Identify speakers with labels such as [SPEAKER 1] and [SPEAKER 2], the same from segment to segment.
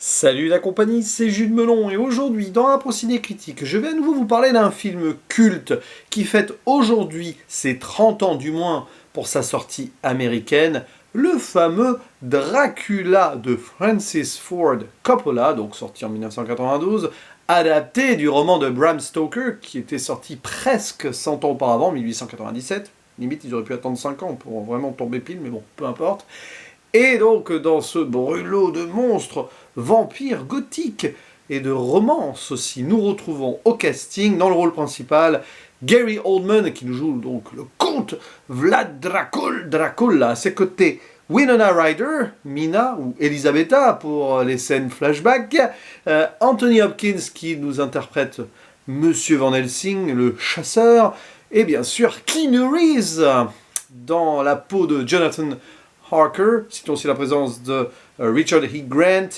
[SPEAKER 1] Salut la compagnie, c'est Jules Melon et aujourd'hui dans Impro Ciné Critique, je vais à nouveau vous parler d'un film culte qui fête aujourd'hui ses 30 ans du moins pour sa sortie américaine, le fameux Dracula de Francis Ford Coppola, donc sorti en 1992, adapté du roman de Bram Stoker qui était sorti presque 100 ans auparavant, 1897. Limite, ils auraient pu attendre 5 ans pour vraiment tomber pile, mais bon, peu importe. Et donc, dans ce brûlot de monstres, vampires gothiques et de romances aussi, nous retrouvons au casting, dans le rôle principal, Gary Oldman, qui nous joue donc le comte Vlad Dracula. À ses côtés, Winona Ryder, Mina ou Elisabetta pour les scènes flashback, Anthony Hopkins qui nous interprète Monsieur Van Helsing, le chasseur, et bien sûr Keanu Reeves dans la peau de Jonathan Harker, citons aussi la présence de Richard H. Grant,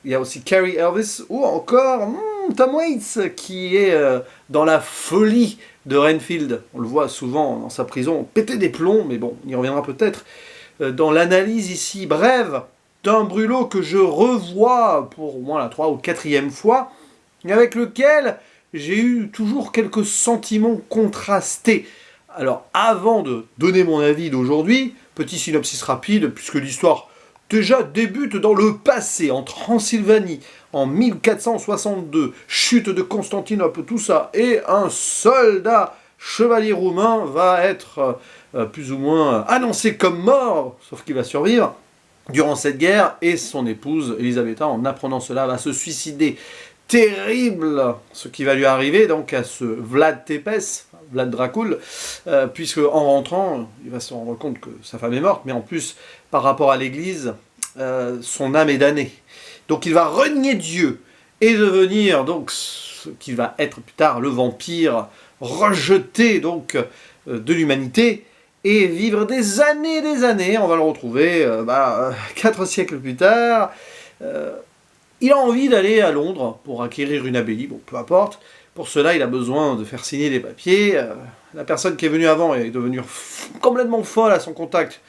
[SPEAKER 1] il y a aussi Cary Elwes, ou encore Tom Waits, qui est dans la folie de Renfield. On le voit souvent dans sa prison péter des plombs, mais bon, on y reviendra peut-être. Dans l'analyse ici brève d'un brûlot que je revois pour au moins la 3e ou 4e fois, et avec lequel j'ai eu toujours quelques sentiments contrastés. Alors, avant de donner mon avis d'aujourd'hui, petit synopsis rapide, puisque l'histoire déjà débute dans le passé, en Transylvanie, en 1462, chute de Constantinople, tout ça, et un soldat chevalier roumain va être plus ou moins annoncé comme mort, sauf qu'il va survivre durant cette guerre, et son épouse, Elisabetta, en apprenant cela, va se suicider. Terrible ce qui va lui arriver donc à ce Vlad Tepes, Vlad Dracul, puisque en rentrant, il va se rendre compte que sa femme est morte, mais en plus, par rapport à l'église, son âme est damnée. Donc il va renier Dieu et devenir donc ce qui va être plus tard le vampire rejeté donc de l'humanité et vivre des années, on va le retrouver 4 siècles plus tard. Il a envie d'aller à Londres pour acquérir une abbaye, bon peu importe. Pour cela, il a besoin de faire signer des papiers. La personne qui est venue avant est devenue complètement folle à son contact,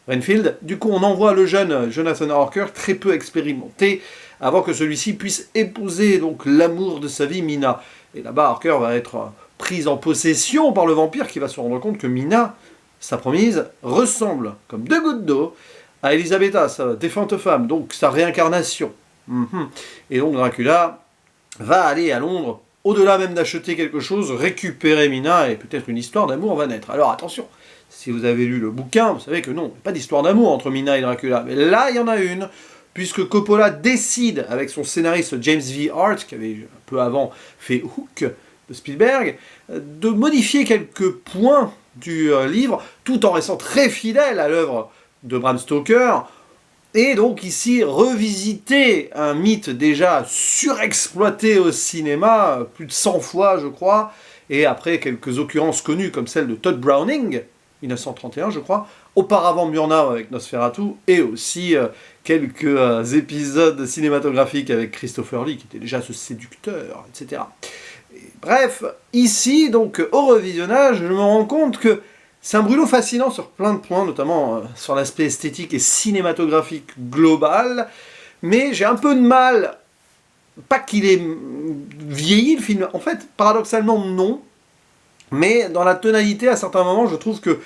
[SPEAKER 1] Renfield. Du coup, on envoie le jeune Jonathan Harker, très peu expérimenté, avant que celui-ci puisse épouser donc l'amour de sa vie, Mina. Et là-bas, Harker va être prise en possession par le vampire qui va se rendre compte que Mina, sa promise, ressemble comme 2 gouttes d'eau à Elisabetta, sa défunte femme, donc sa réincarnation. Et donc Dracula va aller à Londres, au-delà même d'acheter quelque chose, récupérer Mina et peut-être une histoire d'amour va naître. Alors attention, si vous avez lu le bouquin, vous savez que non, il n'y a pas d'histoire d'amour entre Mina et Dracula. Mais là, il y en a une, puisque Coppola décide, avec son scénariste James V. Hart, qui avait un peu avant fait Hook de Spielberg, de modifier quelques points du livre, tout en restant très fidèle à l'œuvre de Bram Stoker. Et donc ici, revisiter un mythe déjà surexploité au cinéma, plus de 100 fois je crois, et après quelques occurrences connues comme celle de Todd Browning, 1931 je crois, auparavant Murnau avec Nosferatu, et aussi quelques épisodes cinématographiques avec Christopher Lee, qui était déjà ce séducteur, etc. Et bref, ici, donc au revisionnage, je me rends compte que c'est un brûlot fascinant sur plein de points, notamment sur l'aspect esthétique et cinématographique global, mais j'ai un peu de mal, pas qu'il ait vieilli le film, en fait, paradoxalement non, mais dans la tonalité, à certains moments, je trouve que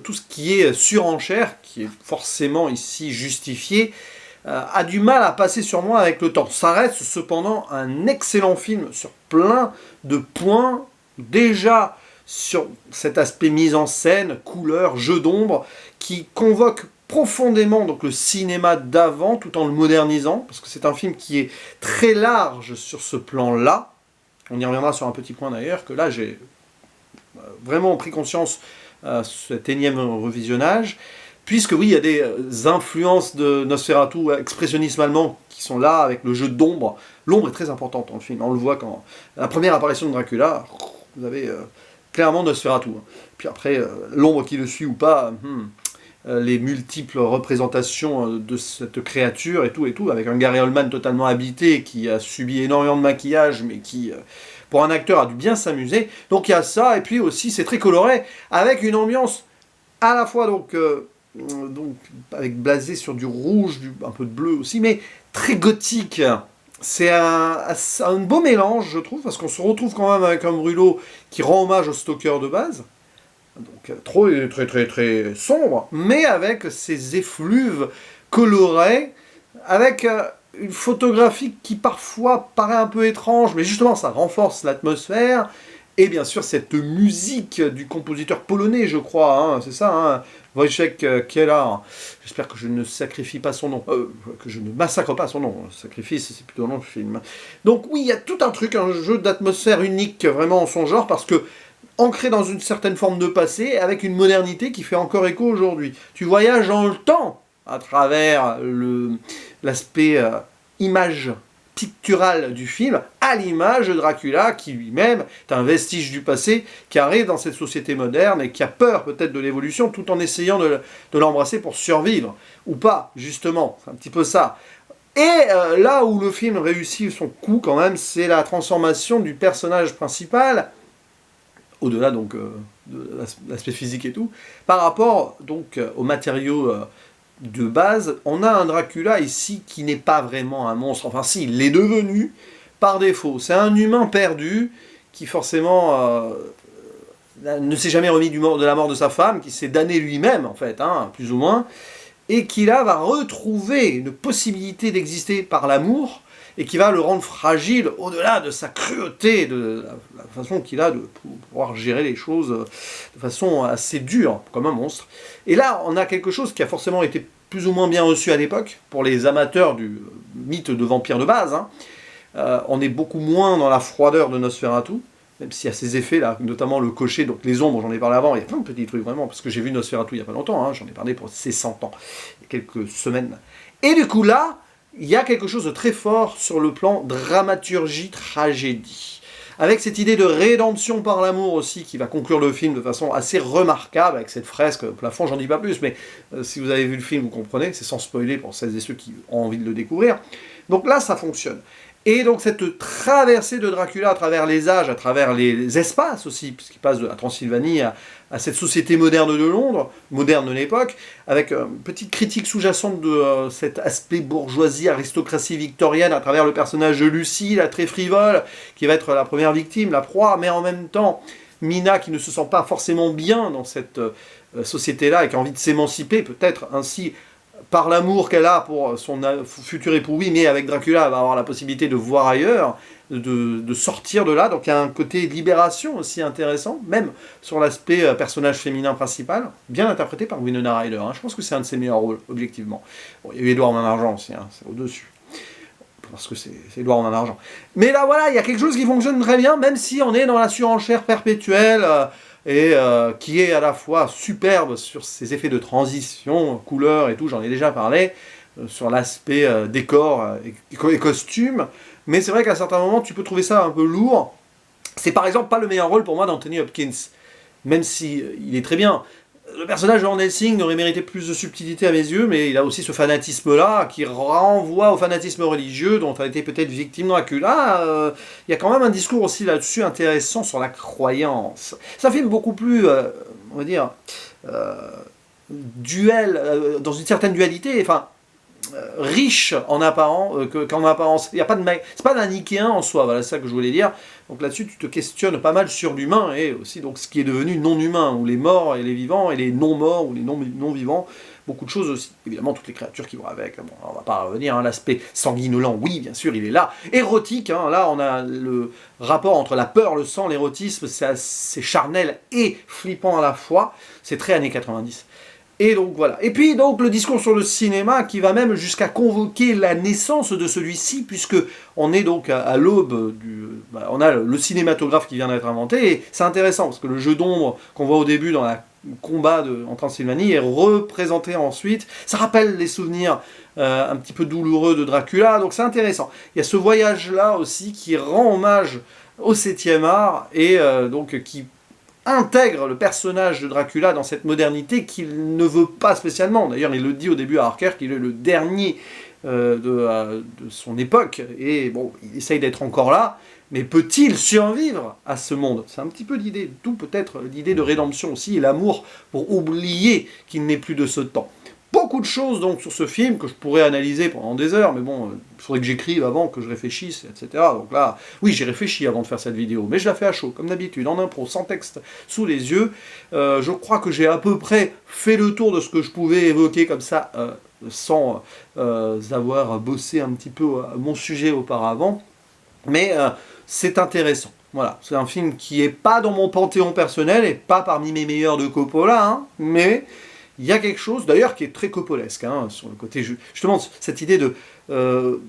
[SPEAKER 1] tout ce qui est surenchère, qui est forcément ici justifié, a du mal à passer sur moi avec le temps. Ça reste cependant un excellent film sur plein de points, déjà sur cet aspect mise en scène, couleur, jeu d'ombre, qui convoque profondément donc le cinéma d'avant, tout en le modernisant, parce que c'est un film qui est très large sur ce plan-là. On y reviendra sur un petit point d'ailleurs, que là j'ai vraiment pris conscience à cet énième revisionnage, puisque oui, il y a des influences de Nosferatu, expressionnisme allemand, qui sont là, avec le jeu d'ombre. L'ombre est très importante dans le film, on le voit quand la première apparition de Dracula, vous avez clairement Nosferatu. Puis après, l'ombre qui le suit ou pas, les multiples représentations de cette créature et tout, avec un Gary Oldman totalement habité, qui a subi énormément de maquillage, mais qui, pour un acteur, a dû bien s'amuser. Donc il y a ça, et puis aussi, c'est très coloré, avec une ambiance à la fois donc donc avec blasé sur du rouge, un peu de bleu aussi, mais très gothique. C'est un beau mélange, je trouve, parce qu'on se retrouve quand même avec un Brûlot qui rend hommage au Stoker de base, donc très très très sombre, mais avec ses effluves colorés, avec une photographie qui parfois paraît un peu étrange, mais justement ça renforce l'atmosphère, et bien sûr cette musique du compositeur polonais, je crois, hein, c'est ça, hein, Wojciech Kiela. J'espère que je ne sacrifie pas son nom, que je ne massacre pas son nom. Sacrifice, c'est plutôt le nom du film. Donc oui, il y a tout un truc, un jeu d'atmosphère unique vraiment en son genre, parce que ancré dans une certaine forme de passé, avec une modernité qui fait encore écho aujourd'hui. Tu voyages dans le temps à travers l'aspect image picturale du film, à l'image de Dracula, qui lui-même est un vestige du passé, qui arrive dans cette société moderne et qui a peur peut-être de l'évolution, tout en essayant de l'embrasser pour survivre. Ou pas, justement, c'est un petit peu ça. Et là où le film réussit son coup quand même, c'est la transformation du personnage principal, au-delà donc de l'aspect physique et tout, par rapport donc aux matériaux de base. On a un Dracula ici qui n'est pas vraiment un monstre, enfin si, il l'est devenu par défaut. C'est un humain perdu qui forcément ne s'est jamais remis de la mort de sa femme, qui s'est damné lui-même en fait, hein, plus ou moins, et qui là va retrouver une possibilité d'exister par l'amour, et qui va le rendre fragile au-delà de sa cruauté, de la façon qu'il a de pouvoir gérer les choses de façon assez dure, comme un monstre. Et là, on a quelque chose qui a forcément été plus ou moins bien reçu à l'époque, pour les amateurs du mythe de vampire de base. Hein. On est beaucoup moins dans la froideur de Nosferatu, même s'il y a ces effets là, notamment le cocher, donc les ombres, j'en ai parlé avant, il y a plein de petits trucs vraiment, parce que j'ai vu Nosferatu il n'y a pas longtemps, hein, j'en ai parlé pour ses 100 ans, il y a quelques semaines. Et du coup là, il y a quelque chose de très fort sur le plan dramaturgie-tragédie. Avec cette idée de rédemption par l'amour aussi, qui va conclure le film de façon assez remarquable, avec cette fresque au plafond, j'en dis pas plus, mais si vous avez vu le film, vous comprenez, c'est sans spoiler pour celles et ceux qui ont envie de le découvrir. Donc là, ça fonctionne. Et donc cette traversée de Dracula à travers les âges, à travers les espaces aussi, puisqu'il passe de la Transylvanie à cette société moderne de Londres, moderne de l'époque, avec une petite critique sous-jacente de cet aspect bourgeoisie, aristocratie victorienne, à travers le personnage de Lucie, la très frivole, qui va être la première victime, la proie, mais en même temps, Mina qui ne se sent pas forcément bien dans cette société-là et qui a envie de s'émanciper, peut-être ainsi par l'amour qu'elle a pour son futur époux, oui, mais avec Dracula, elle va avoir la possibilité de voir ailleurs, de sortir de là, donc il y a un côté libération aussi intéressant, même sur l'aspect personnage féminin principal, bien interprété par Winona Ryder, hein. Je pense que c'est un de ses meilleurs rôles, objectivement. Bon, il y a eu Edouard Main-d'Argent aussi, hein, c'est au-dessus, parce que c'est Edouard Main-d'Argent. Mais là, voilà, il y a quelque chose qui fonctionne très bien, même si on est dans la surenchère perpétuelle, et qui est à la fois superbe sur ses effets de transition, couleurs et tout, j'en ai déjà parlé, sur l'aspect décor et costumes, mais c'est vrai qu'à certains moments, tu peux trouver ça un peu lourd. C'est par exemple pas le meilleur rôle pour moi d'Anthony Hopkins, même si il est très bien. Le personnage de Van Helsing aurait mérité plus de subtilité à mes yeux, mais il a aussi ce fanatisme-là, qui renvoie au fanatisme religieux dont a été peut-être victime Dracula. Il y a quand même un discours aussi là-dessus intéressant sur la croyance. C'est un film beaucoup plus, on va dire, dans une certaine dualité, enfin, riche en qu'en apparence. Il y a pas de c'est pas manichéen en soi, voilà, c'est ça que je voulais dire. Donc là-dessus, tu te questionnes pas mal sur l'humain et aussi donc ce qui est devenu non-humain, ou les morts et les vivants, et les non-morts ou les non-vivants, beaucoup de choses aussi. Évidemment, toutes les créatures qui vont avec, bon, on va pas revenir, hein, l'aspect sanguinolent, oui, bien sûr, il est là. Érotique, hein, là, on a le rapport entre la peur, le sang, l'érotisme, c'est assez charnel et flippant à la fois, c'est très années 90. Et donc voilà. Et puis donc le discours sur le cinéma qui va même jusqu'à convoquer la naissance de celui-ci, puisque on est donc à l'aube on a le cinématographe qui vient d'être inventé, et c'est intéressant parce que le jeu d'ombre qu'on voit au début dans le combat en Transylvanie est représenté ensuite. Ça rappelle les souvenirs un petit peu douloureux de Dracula, donc c'est intéressant. Il y a ce voyage-là aussi qui rend hommage au 7e art et donc qui intègre le personnage de Dracula dans cette modernité qu'il ne veut pas spécialement. D'ailleurs, il le dit au début à Harker qu'il est le dernier de son époque, et bon, il essaye d'être encore là, mais peut-il survivre à ce monde? C'est un petit peu l'idée, d'où peut-être l'idée de rédemption aussi, et l'amour pour oublier qu'il n'est plus de ce temps. Beaucoup de choses donc sur ce film que je pourrais analyser pendant des heures, mais bon, il faudrait que j'écrive avant, que je réfléchisse, etc. Donc là, oui, j'ai réfléchi avant de faire cette vidéo, mais je la fais à chaud, comme d'habitude, en impro, sans texte sous les yeux. Je crois que j'ai à peu près fait le tour de ce que je pouvais évoquer comme ça, sans avoir bossé un petit peu mon sujet auparavant. Mais c'est intéressant. Voilà, c'est un film qui n'est pas dans mon panthéon personnel et pas parmi mes meilleurs de Coppola, hein, mais il y a quelque chose, d'ailleurs, qui est très coppolesque, hein, sur le côté, justement, cette idée de,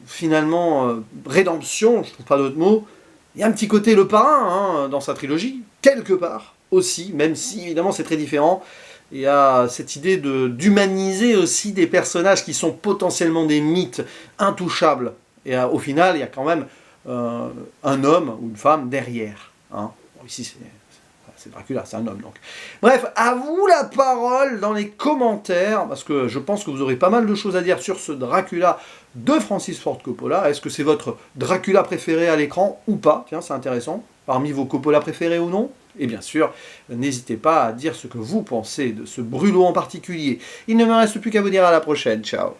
[SPEAKER 1] finalement, rédemption, je ne trouve pas d'autre mot. Il y a un petit côté Le Parrain, hein, dans sa trilogie, quelque part, aussi, même si, évidemment, c'est très différent. Il y a cette idée d'humaniser aussi des personnages qui sont potentiellement des mythes intouchables. Et au final, il y a quand même un homme ou une femme derrière. Hein. Bon, ici, c'est Dracula, c'est un homme donc. Bref, à vous la parole dans les commentaires, parce que je pense que vous aurez pas mal de choses à dire sur ce Dracula de Francis Ford Coppola. Est-ce que c'est votre Dracula préféré à l'écran ou pas? Tiens, c'est intéressant. Parmi vos Coppola préférés ou non? Et bien sûr, n'hésitez pas à dire ce que vous pensez de ce brûlot en particulier. Il ne me reste plus qu'à vous dire à la prochaine. Ciao.